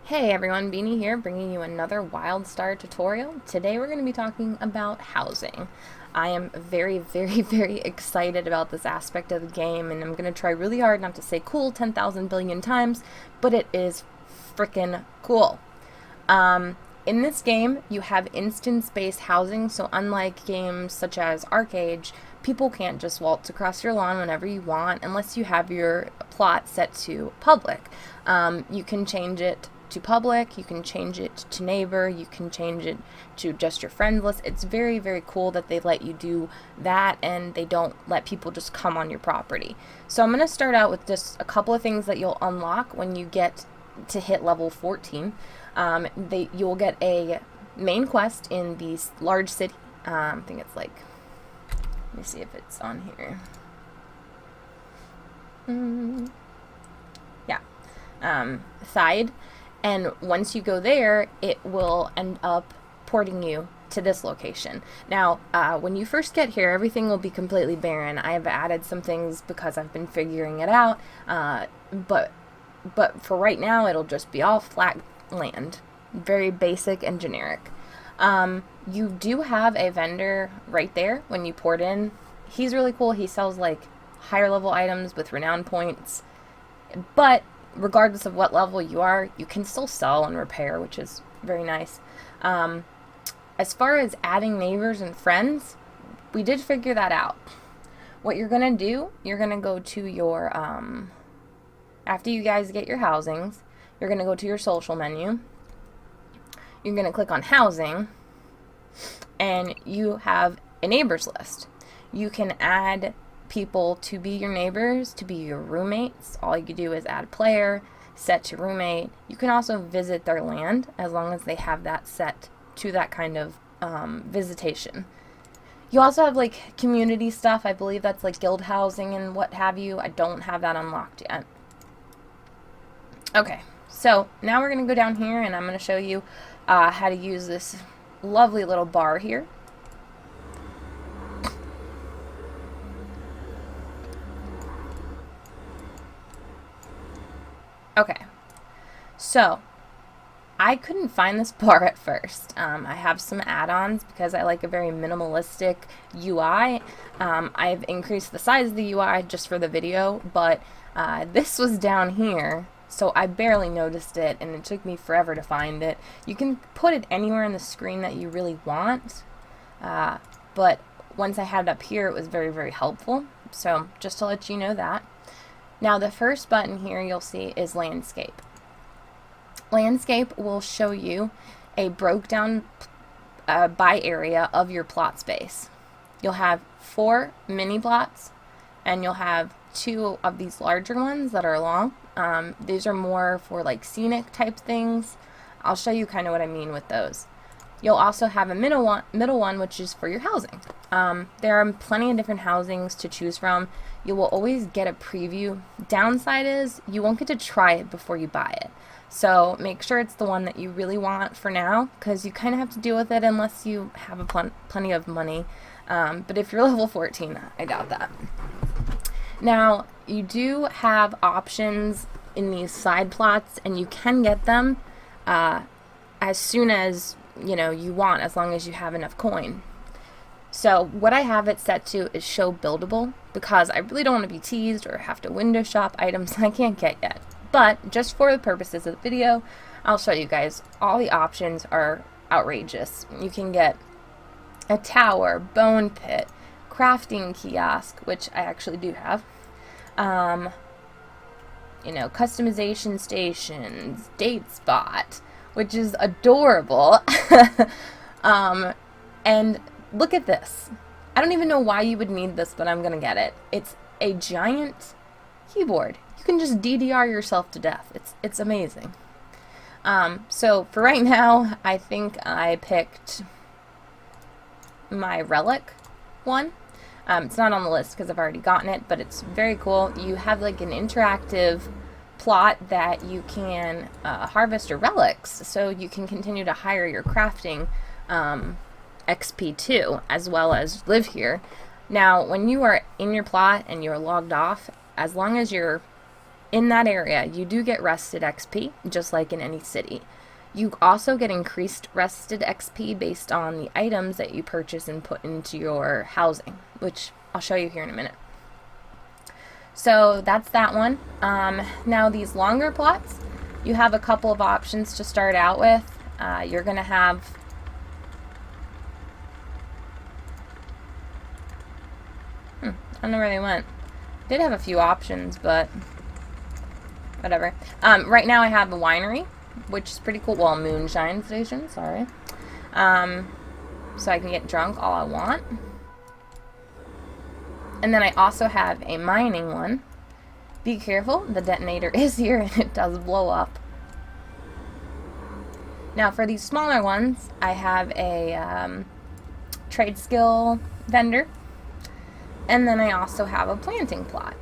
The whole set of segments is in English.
Hey everyone, Beany here, bringing you another Wildstar tutorial. Today we're going to be talking about housing. I am very excited about this aspect of the game, and I'm going to try really hard not to say cool 10,000 billion times, but it is freaking cool. In this game, you have instance-based housing, so unlike games such as Arcade, people can't just waltz across your lawn whenever you want unless you have your plot set to public. You can change it to public, you can change it to neighbor, you can change it to just your friends list. It's very cool that they let you do that and they don't let people just come on your property. So I'm going to start out with just a couple of things that you'll unlock when you get to hit level 14. You'll get a main quest in the large city. I think it's like, let me see if it's on here. Thide. And once you go there, it will end up porting you to this location. Now, when you first get here, everything will be completely barren. I have added some things because I've been figuring it out, but for right now, it'll just be all flat land. Very basic and generic. You do have a vendor right there when you port in. He's really cool. He sells like higher level items with renown points, but regardless of what level you are, you can still sell and repair, which is very nice. As far as adding neighbors and friends, we did figure that out. What you're going to do, you're going to go to your, after you guys get your housings, you're going to go to your social menu. You're going to click on housing, and you have a neighbors list. You can add people to be your neighbors, to be your roommates. All you do is add player, set to roommate. You can also visit their land as long as they have that set to that kind of visitation. You also have like community stuff. I believe that's like guild housing and what have you. I don't have that unlocked yet. Okay, so now we're going to go down here and I'm going to show you how to use this lovely little bar here. Okay, so I couldn't find this bar at first. I have some add-ons because I like a very minimalistic UI. I've increased the size of the UI just for the video, but this was down here, so I barely noticed it, and it took me forever to find it. You can put it anywhere on the screen that you really want, but once I had it up here, it was very helpful, so just to let you know that. Now the first button here you'll see is landscape. Landscape will show you a broke down by area of your plot space. You'll have 4 mini plots and you'll have 2 of these larger ones that are long. These are more for like scenic type things. I'll show you kind of what I mean with those. You'll also have a middle one, which is for your housing. There are plenty of different housings to choose from. You will always get a preview. Downside is you won't get to try it before you buy it. So make sure it's the one that you really want for now, because you kind of have to deal with it unless you have plenty of money. But if you're level 14, I doubt that. Now, you do have options in these side plots, and you can get them as soon as you want, as long as you have enough coin. So what I have it set to is show buildable, because I really don't want to be teased or have to window shop items I can't get yet. But just for the purposes of the video, I'll show you guys. All the options are outrageous. You can get a tower, bone pit, crafting kiosk, which I actually do have, customization stations, date spot, which is adorable. And look at this. I don't even know why you would need this, but I'm gonna get it. It's a giant keyboard. You can just DDR yourself to death. It's amazing. So for right now, I think I picked my relic one. It's not on the list because I've already gotten it, but it's very cool. You have like an interactive plot that you can harvest your relics, so you can continue to hire your crafting XP too, as well as live here. Now, when you are in your plot and you're logged off, as long as you're in that area, you do get rested XP, just like in any city. You also get increased rested XP based on the items that you purchase and put into your housing, which I'll show you here in a minute. So that's that one. Now these longer plots, you have a couple of options to start out with. You're going to have I don't know where they went. Did have a few options, but whatever. Right now I have a winery, which is pretty cool. Well, moonshine station, sorry. So I can get drunk all I want. And then I also have a mining one. Be careful, the detonator is here and it does blow up. Now for these smaller ones, I have a trade skill vendor. And then I also have a planting plot.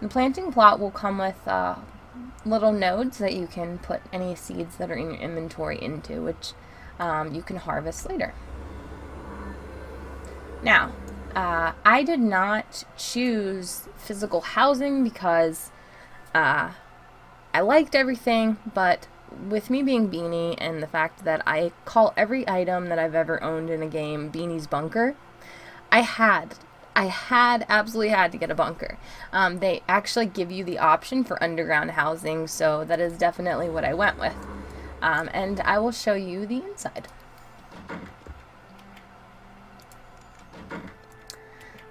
The planting plot will come with little nodes that you can put any seeds that are in your inventory into, which you can harvest later. Now, I did not choose physical housing because I liked everything, but with me being Beany and the fact that I call every item that I've ever owned in a game Beany's bunker, I absolutely had to get a bunker. They actually give you the option for underground housing, so that is definitely what I went with. And I will show you the inside.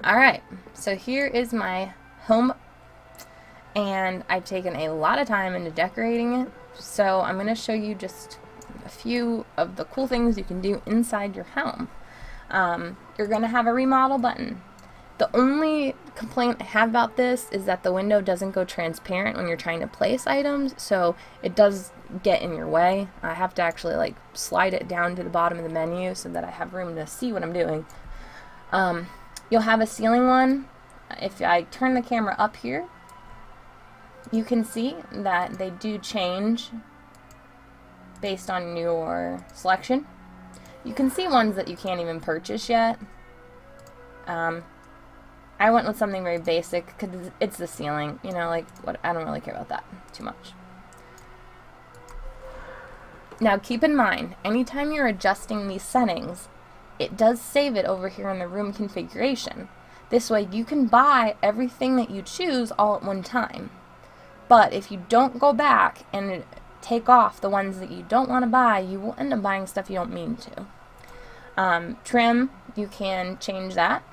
Alright, so here is my home, and I've taken a lot of time into decorating it, so I'm going to show you just a few of the cool things you can do inside your home. You're going to have a remodel button. The only complaint I have about this is that the window doesn't go transparent when you're trying to place items, so it does get in your way. I have to actually like slide it down to the bottom of the menu so that I have room to see what I'm doing. You'll have a ceiling one. If I turn the camera up here, you can see that they do change based on your selection. You can see ones that you can't even purchase yet. I went with something very basic because it's the ceiling, you know, like what, I don't really care about that too much. Now keep in mind, anytime you're adjusting these settings, it does save it over here in the room configuration. This way you can buy everything that you choose all at one time. But if you don't go back and take off the ones that you don't want to buy, you will end up buying stuff you don't mean to. Trim, you can change that.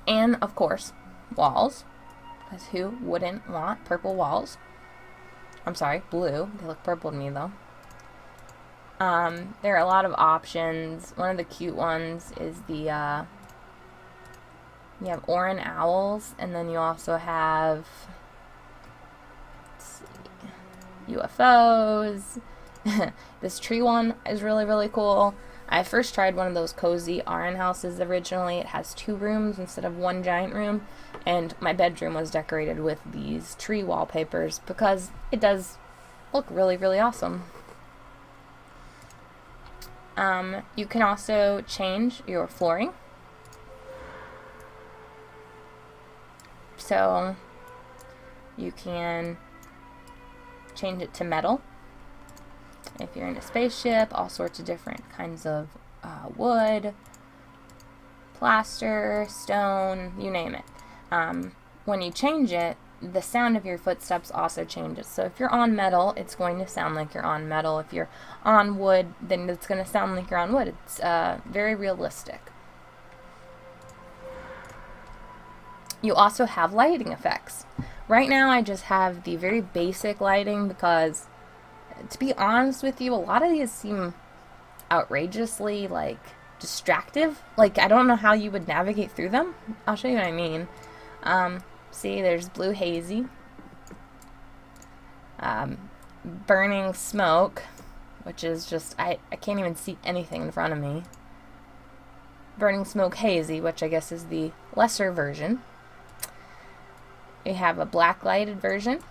And, of course, walls, because who wouldn't want purple walls? I'm sorry, blue. They look purple to me, though. There are a lot of options. One of the cute ones is the, you have Orin owls, and then you also have, let's see, UFOs. This tree one is really, really cool. I first tried one of those cozy Aran houses originally. It has 2 rooms instead of 1 giant room, and my bedroom was decorated with these tree wallpapers because it does look really, really awesome. You can also change your flooring. So you can change it to metal. If you're in a spaceship, all sorts of different kinds of wood, plaster, stone, you name it. When you change it, the sound of your footsteps also changes. So if you're on metal, it's going to sound like you're on metal. If you're on wood, then it's going to sound like you're on wood. It's very realistic. You also have lighting effects. Right now I just have the very basic lighting because, to be honest with you, a lot of these seem outrageously, like, distractive. Like, I don't know how you would navigate through them. I'll show you what I mean. See, there's blue hazy. Burning smoke, which is just, I can't even see anything in front of me. Burning smoke hazy, which I guess is the lesser version. We have a black lighted version.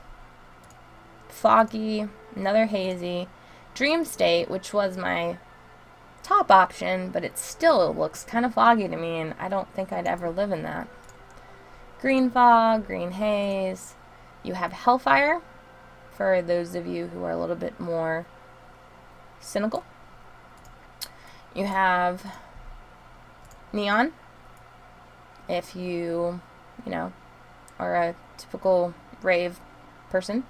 Foggy, another hazy, dream state, which was my top option, but it still looks kind of foggy to me, and I don't think I'd ever live in that. Green fog, green haze. You have hellfire, for those of you who are a little bit more cynical. You have neon, if you are a typical rave person.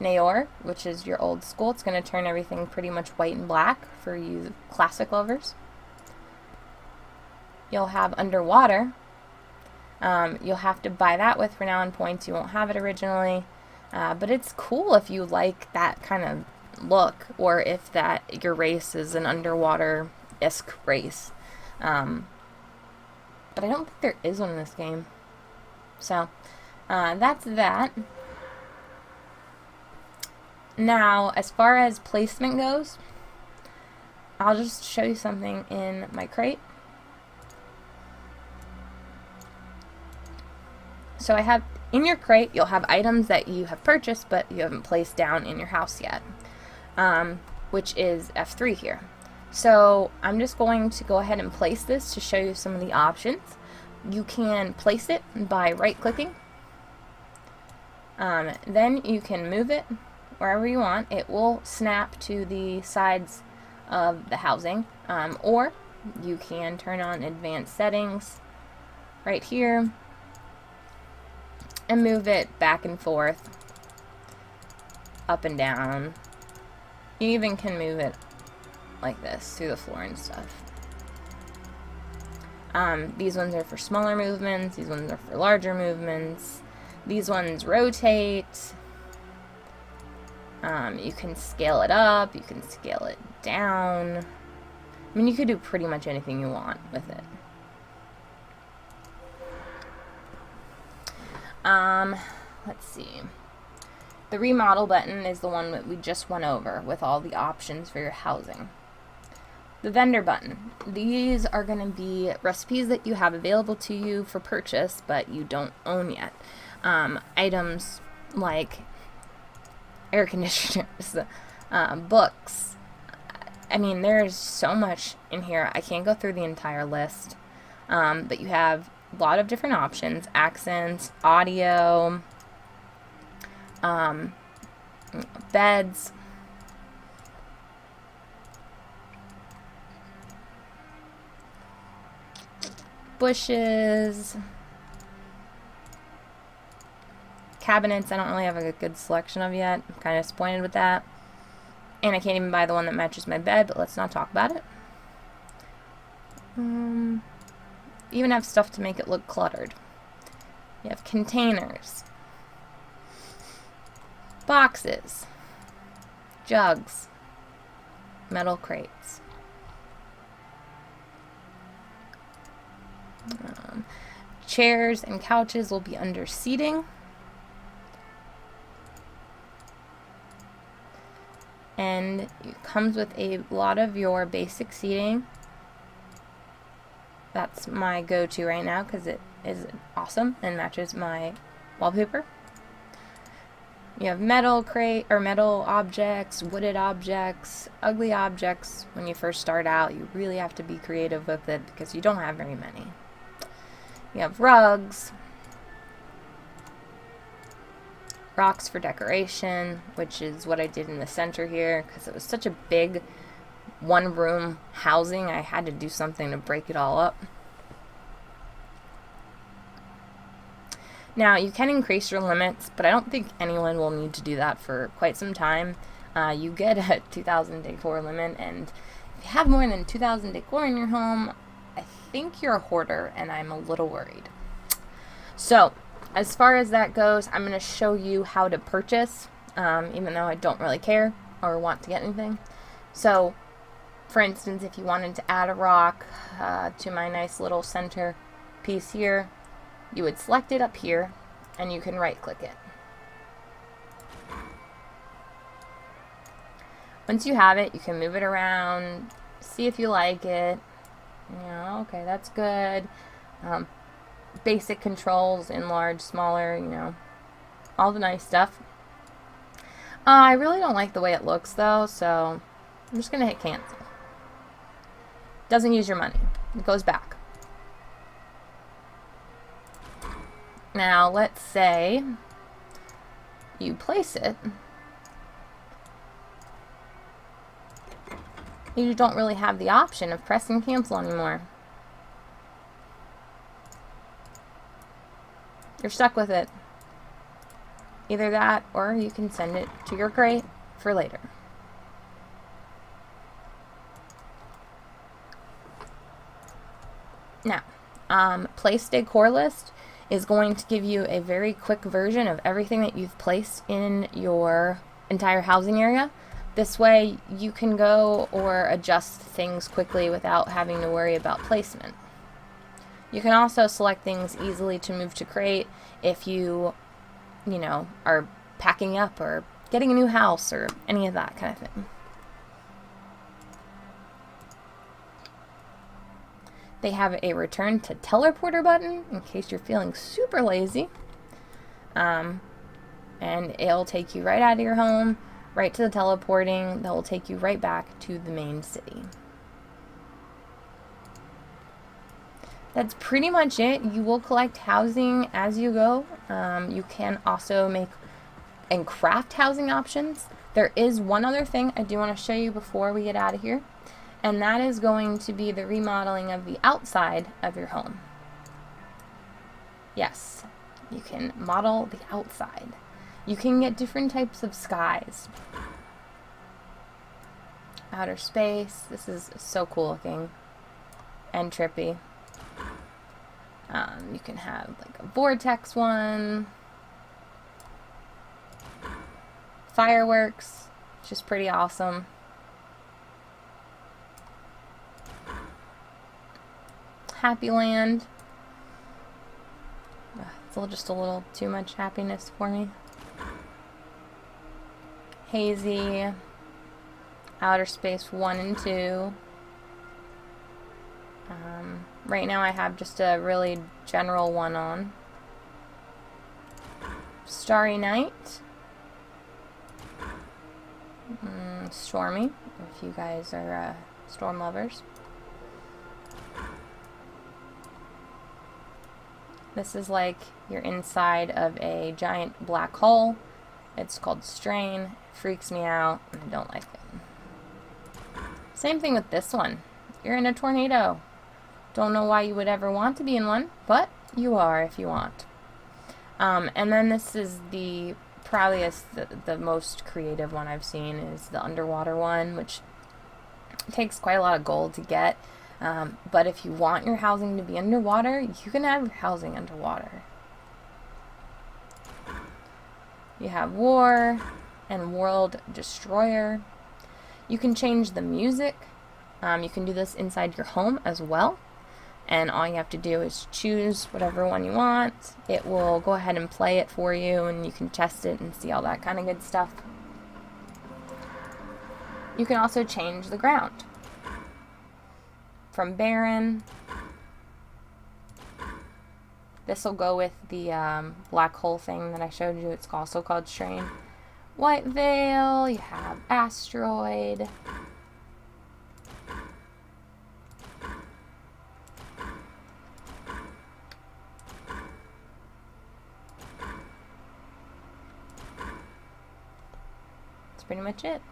Naor, which is your old school. It's going to turn everything pretty much white and black for you classic lovers. You'll have underwater. You'll have to buy that with Renown points. You won't have it originally. But it's cool if you like that kind of look, or if that your race is an underwater-esque race. But I don't think there is one in this game. So, that's that. Now, as far as placement goes, I'll just show you something in my crate. So I have, in your crate, you'll have items that you have purchased, but you haven't placed down in your house yet, which is F3 here. So I'm just going to go ahead and place this to show you some of the options. You can place it by right-clicking. Then you can move it wherever you want. It will snap to the sides of the housing, or you can turn on advanced settings right here and move it back and forth, up and down. You even can move it like this through the floor and stuff. These ones are for smaller movements, these ones are for larger movements. These ones rotate. You can scale it up, you can scale it down. I mean, you could do pretty much anything you want with it. Let's see. The remodel button is the one that we just went over with all the options for your housing. The vendor button. These are going to be recipes that you have available to you for purchase, but you don't own yet. Items like air conditioners, books. I mean, there's so much in here. I can't go through the entire list. But you have a lot of different options. Accents, audio, beds, bushes, cabinets. I don't really have a good selection of yet. I'm kind of disappointed with that. And I can't even buy the one that matches my bed, but let's not talk about it. Even have stuff to make it look cluttered. You have containers, boxes, jugs, metal crates. Chairs and couches will be under seating. And it comes with a lot of your basic seating. That's my go-to right now because it is awesome and matches my wallpaper. You have metal crate or metal objects, wooded objects, ugly objects. When you first start out, you really have to be creative with it because you don't have very many. You have rugs, rocks for decoration, which is what I did in the center here because it was such a big one-room housing. I had to do something to break it all up. Now, you can increase your limits, but I don't think anyone will need to do that for quite some time. You get a 2,000 decor limit, and if you have more than 2,000 decor in your home, I think you're a hoarder, and I'm a little worried. So, as far as that goes, I'm going to show you how to purchase, even though I don't really care or want to get anything. So, for instance, if you wanted to add a rock to my nice little center piece here, you would select it up here, and you can right-click it. Once you have it, you can move it around, see if you like it. Okay, that's good. Basic controls, enlarge, smaller, all the nice stuff. I really don't like the way it looks, though, so I'm just going to hit cancel. Doesn't use your money. It goes back. Now, let's say you place it. You don't really have the option of pressing cancel anymore. You're stuck with it. Either that, or you can send it to your crate for later. Now, Place Decor List is going to give you a very quick version of everything that you've placed in your entire housing area. This way you can go or adjust things quickly without having to worry about placement. You can also select things easily to move to crate if you know, are packing up or getting a new house or any of that kind of thing. They have a return to teleporter button in case you're feeling super lazy. And it'll take you right out of your home, right to the teleporting. That will take you right back to the main city. That's pretty much it. You will collect housing as you go. You can also make and craft housing options. There is one other thing I do want to show you before we get out of here, and that is going to be the remodeling of the outside of your home. Yes, you can model the outside. You can get different types of skies. Outer space. This is so cool looking and trippy. You can have like a vortex one. Fireworks, which is pretty awesome. Happy Land. It's just a little too much happiness for me. Hazy. Outer Space 1 and 2. Right now I have just a really general one on. Starry Night. Stormy, if you guys are storm lovers. This is like you're inside of a giant black hole. It's called Strain. It freaks me out, and I don't like it. Same thing with this one. You're in a tornado. Don't know why you would ever want to be in one, but you are if you want. And then this is probably the most creative one I've seen is the underwater one, which takes quite a lot of gold to get. But if you want your housing to be underwater, you can have your housing underwater. You have War and World Destroyer. You can change the music. You can do this inside your home as well. And all you have to do is choose whatever one you want. It will go ahead and play it for you, and you can test it and see all that kind of good stuff. You can also change the ground. From barren. This will go with the black hole thing that I showed you. It's also called Strain. White Veil. You have Asteroid. That's pretty much it.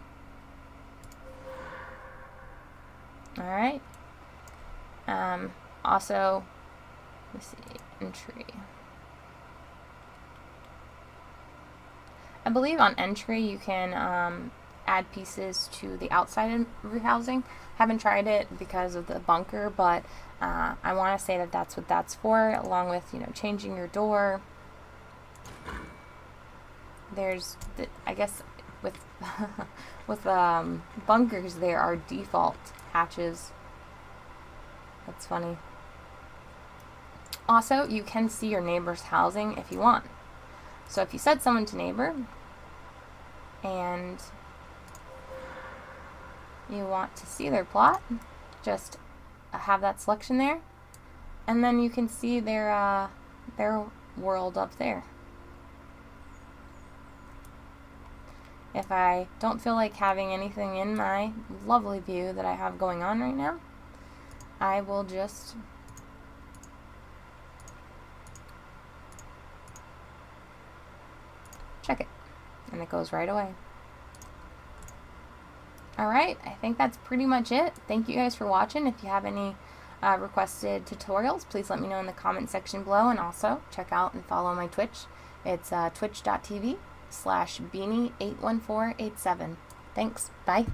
Alright. Also, let's see, entry. I believe on entry you can add pieces to the outside of your housing. Haven't tried it because of the bunker, but I want to say that that's what that's for, along with, you know, changing your door. There's, I guess, with with bunkers there are default hatches. That's funny. Also, you can see your neighbor's housing if you want. So if you set someone to neighbor and you want to see their plot, just have that selection there, and then you can see their world up there. If I don't feel like having anything in my lovely view that I have going on right now, I will just check it, and it goes right away. Alright, I think that's pretty much it. Thank you guys for watching. If you have any requested tutorials, please let me know in the comment section below, and also check out and follow my Twitch. It's twitch.tv/Beany81487. Thanks. Bye.